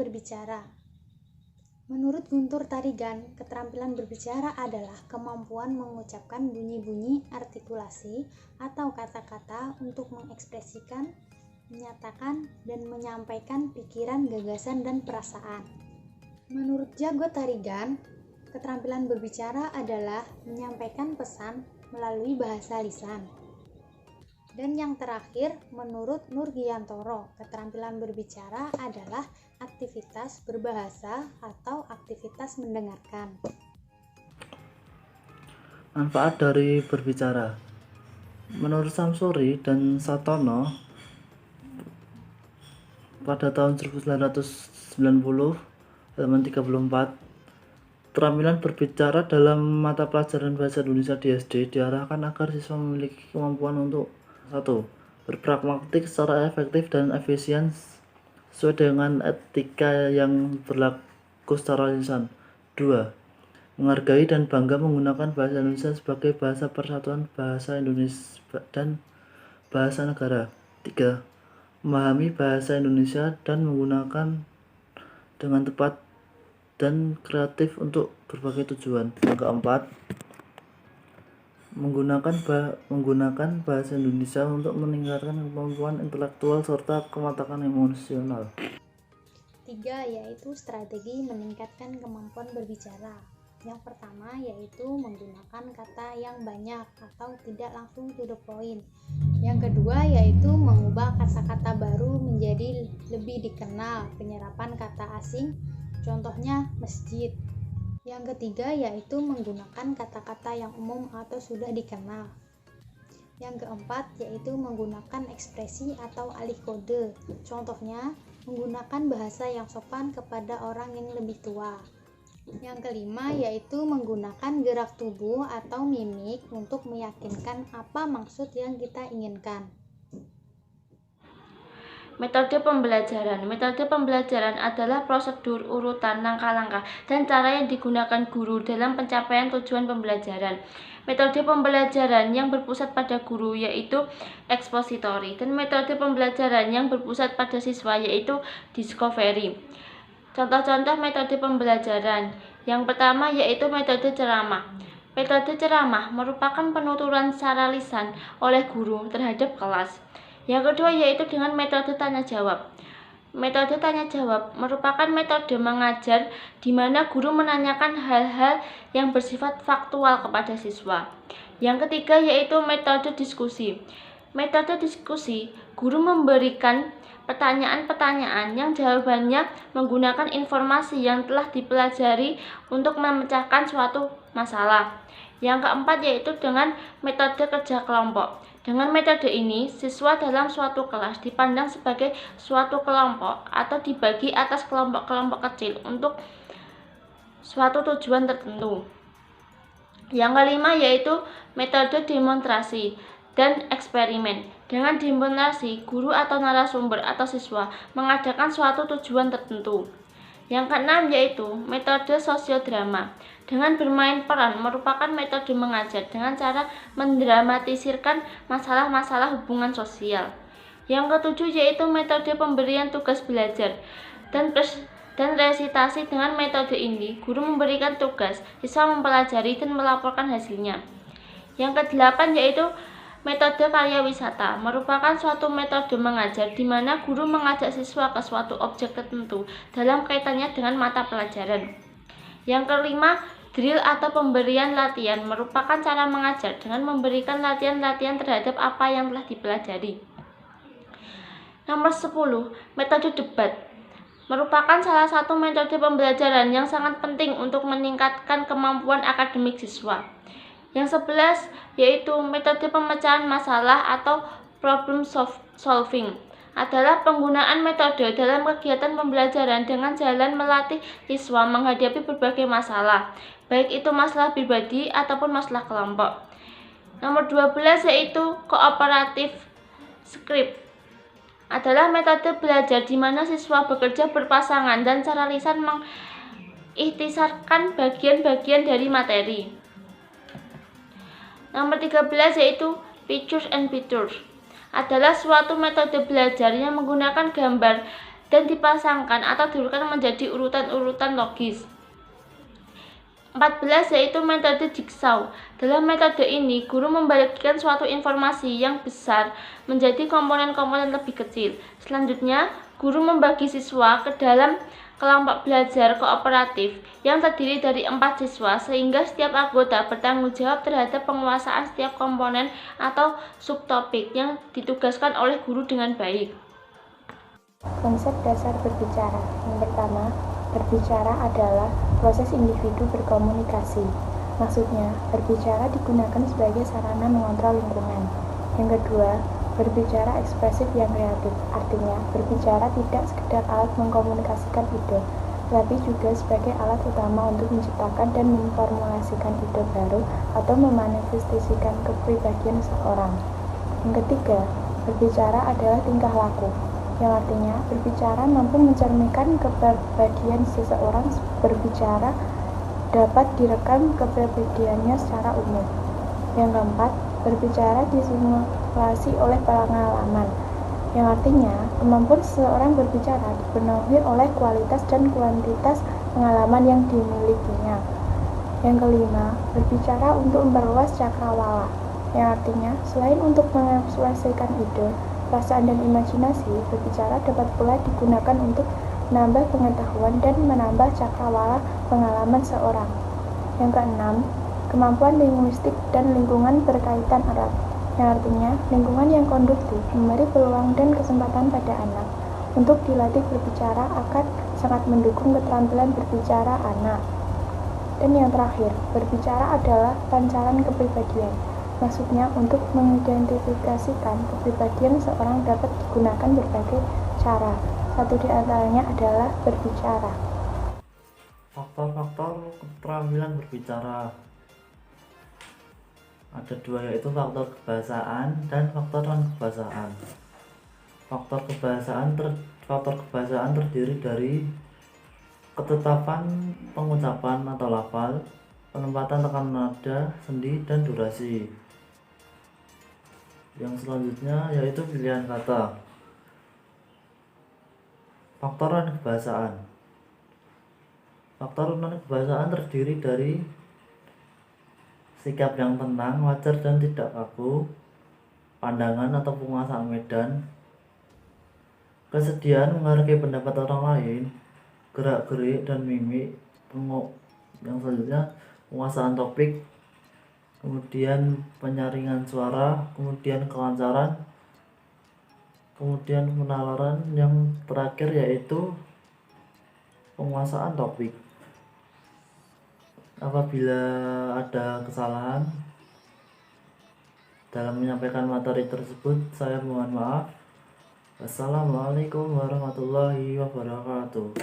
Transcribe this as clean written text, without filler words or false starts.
berbicara. Menurut Guntur Tarigan, keterampilan berbicara adalah kemampuan mengucapkan bunyi-bunyi artikulasi atau kata-kata untuk mengekspresikan, menyatakan, dan menyampaikan pikiran, gagasan, dan perasaan. Menurut Jago Tarigan, keterampilan berbicara adalah menyampaikan pesan melalui bahasa lisan. Dan yang terakhir, menurut Nurgiantoro, keterampilan berbicara adalah aktivitas berbahasa atau aktivitas mendengarkan. Manfaat dari berbicara. Menurut Samsuri dan Satono, pada tahun 1990, halaman 34, keterampilan berbicara dalam mata pelajaran bahasa Indonesia di SD diarahkan agar siswa memiliki kemampuan untuk 1. Berpragmatik secara efektif dan efisien sesuai dengan etika yang berlaku secara lisan. 2. Menghargai dan bangga menggunakan bahasa Indonesia sebagai bahasa persatuan bahasa Indonesia dan bahasa negara. 3. Memahami bahasa Indonesia dan menggunakan dengan tepat dan kreatif untuk berbagai tujuan. Yang keempat, menggunakan bahasa Indonesia untuk meningkatkan kemampuan intelektual serta kematangan emosional. 3. Yaitu strategi meningkatkan kemampuan berbicara. Yang pertama yaitu menggunakan kata yang banyak atau tidak langsung to the point. Yang kedua yaitu mengubah kata-kata baru menjadi lebih dikenal, penyerapan kata asing, contohnya masjid. Yang ketiga yaitu menggunakan kata-kata yang umum atau sudah dikenal. Yang keempat yaitu menggunakan ekspresi atau alih kode, contohnya menggunakan bahasa yang sopan kepada orang yang lebih tua. Yang kelima yaitu menggunakan gerak tubuh atau mimik untuk meyakinkan apa maksud yang kita inginkan. Metode pembelajaran. Metode pembelajaran adalah prosedur, urutan, langkah-langkah, dan cara yang digunakan guru dalam pencapaian tujuan pembelajaran. Metode pembelajaran yang berpusat pada guru yaitu ekspositori, dan metode pembelajaran yang berpusat pada siswa yaitu discovery. Contoh-contoh metode pembelajaran. Yang pertama yaitu metode ceramah. Metode ceramah merupakan penuturan secara lisan oleh guru terhadap kelas. Yang kedua yaitu dengan metode tanya jawab. Metode tanya jawab merupakan metode mengajar di mana guru menanyakan hal-hal yang bersifat faktual kepada siswa. Yang ketiga yaitu metode diskusi. Metode diskusi, guru memberikan pertanyaan-pertanyaan yang jawabannya menggunakan informasi yang telah dipelajari untuk memecahkan suatu masalah. Yang keempat yaitu dengan metode kerja kelompok. Dengan metode ini, siswa dalam suatu kelas dipandang sebagai suatu kelompok atau dibagi atas kelompok-kelompok kecil untuk suatu tujuan tertentu. Yang kelima yaitu metode demonstrasi dan eksperimen. Dengan demonstrasi, guru atau narasumber atau siswa mengadakan suatu tujuan tertentu. Yang keenam yaitu metode sosiodrama. Dengan bermain peran merupakan metode mengajar dengan cara mendramatisirkan masalah-masalah hubungan sosial. Yang ketujuh yaitu metode pemberian tugas belajar dan resitasi. Dengan metode ini, guru memberikan tugas, siswa mempelajari dan melaporkan hasilnya. Yang kedelapan yaitu metode karya wisata, merupakan suatu metode mengajar di mana guru mengajak siswa ke suatu objek tertentu dalam kaitannya dengan mata pelajaran. Yang kelima, drill atau pemberian latihan, merupakan cara mengajar dengan memberikan latihan-latihan terhadap apa yang telah dipelajari. Nomor 10, metode debat. Merupakan salah satu metode pembelajaran yang sangat penting untuk meningkatkan kemampuan akademik siswa. Yang 11 yaitu metode pemecahan masalah atau problem solving, adalah penggunaan metode dalam kegiatan pembelajaran dengan jalan melatih siswa menghadapi berbagai masalah, baik itu masalah pribadi ataupun masalah kelompok. Nomor 12 yaitu kooperatif script, adalah metode belajar di mana siswa bekerja berpasangan dan secara lisan mengikhtisarkan bagian-bagian dari materi. Nomor 13 yaitu Pictures and Pictures, adalah suatu metode belajar yang menggunakan gambar dan dipasangkan atau diurutkan menjadi urutan-urutan logis. 14 yaitu metode jigsaw. Dalam metode ini, guru membagikan suatu informasi yang besar menjadi komponen-komponen lebih kecil. Selanjutnya, guru membagi siswa ke dalam kelompok belajar kooperatif yang terdiri dari 4 siswa sehingga setiap anggota bertanggung jawab terhadap penguasaan setiap komponen atau subtopik yang ditugaskan oleh guru dengan baik. Konsep dasar berbicara. Yang pertama, berbicara adalah proses individu berkomunikasi. Maksudnya, berbicara digunakan sebagai sarana mengontrol lingkungan. Yang kedua, berbicara ekspresif yang kreatif. Artinya, berbicara tidak sekedar alat mengkomunikasikan ide, tetapi juga sebagai alat utama untuk menciptakan dan memformulasikan ide baru atau memanifestasikan kepribadian seseorang. Yang ketiga, berbicara adalah tingkah laku, yang artinya berbicara mampu mencerminkan kepribadian seseorang. Berbicara dapat direkam kepribadiannya secara umum. Yang keempat, berbicara disimulasi oleh pengalaman, yang artinya kemampuan seseorang berbicara dipenuhi oleh kualitas dan kuantitas pengalaman yang dimilikinya. Yang kelima, berbicara untuk memperluas cakrawala, yang artinya selain untuk mengekspresikan ide, perasaan dan imajinasi, berbicara dapat pula digunakan untuk menambah pengetahuan dan menambah cakrawala pengalaman seorang. Yang keenam, kemampuan linguistik dan lingkungan berkaitan erat, yang artinya lingkungan yang kondusif memberi peluang dan kesempatan pada anak untuk dilatih berbicara akan sangat mendukung keterampilan berbicara anak. Dan yang terakhir, berbicara adalah pancaran kepribadian. Maksudnya, untuk mengidentifikasikan kepribadian seorang dapat digunakan berbagai cara. Satu di antaranya adalah berbicara. Faktor-faktor keterampilan berbicara ada 2, yaitu faktor kebahasaan dan faktor non-kebahasaan. Faktor kebahasaan terdiri dari ketetapan pengucapan atau lafal, penempatan tekanan nada, sendi, dan durasi. Yang selanjutnya yaitu pilihan kata. Faktor non-kebahasaan. Faktor non-kebahasaan terdiri dari sikap yang tenang, wajar dan tidak kaku, pandangan atau penguasaan medan, kesediaan menghargai pendapat orang lain, gerak-gerik dan mimik. Yang selanjutnya penguasaan topik, kemudian penyaringan suara, kemudian kelancaran, kemudian penalaran, yang terakhir yaitu penguasaan topik. Apabila ada kesalahan dalam menyampaikan materi tersebut, saya mohon maaf. Wassalamualaikum warahmatullahi wabarakatuh.